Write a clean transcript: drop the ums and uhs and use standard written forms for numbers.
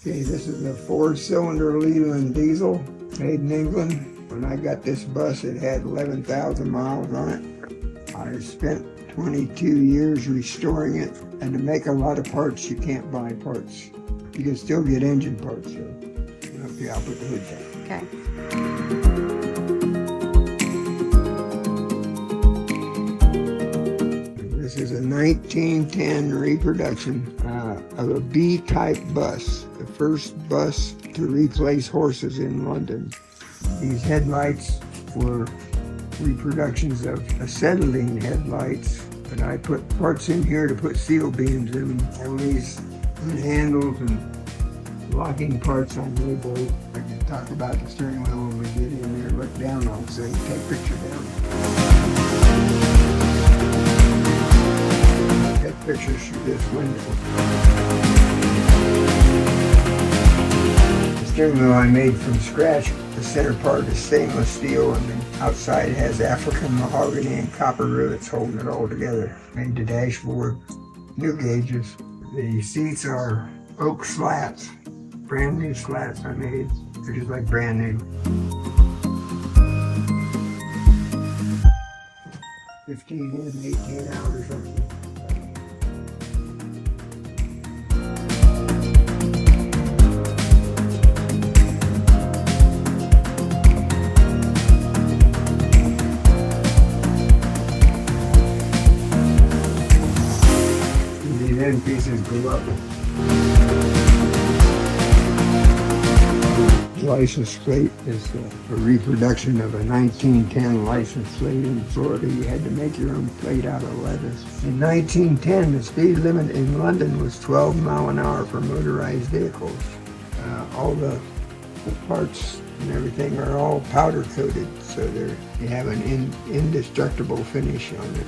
Okay, this is a 4-cylinder Leland diesel made in England. When I got this bus, it had 11,000 miles on it. I spent 22 years restoring it, and to make a lot of parts, you can't buy parts. You can still get engine parts, so okay, I'll put the hood down. Okay. This is a 1910 reproduction of a B-type bus, the first bus to replace horses in London. These headlights were reproductions of acetylene headlights, but I put parts in here to put seal beams in them. And these handles and locking parts on the boat. I can talk about the steering wheel when we get in there. Look down on it so you can take a picture down. Take pictures through this window. The steering wheel I made from scratch. The center part is stainless steel and the outside has African mahogany and copper rivets holding it all together. Made the dashboard, new gauges. The seats are Oak-slats, brand new slats I made. They're just like brand new. 15 in, 18 out or something. These end pieces go up. License plate is a reproduction of a 1910 license plate in Florida. You had to make your own plate out of leather. In 1910, the speed limit in London was 12 miles an hour for motorized vehicles. All the parts and everything are all powder coated, so you have an indestructible finish on it.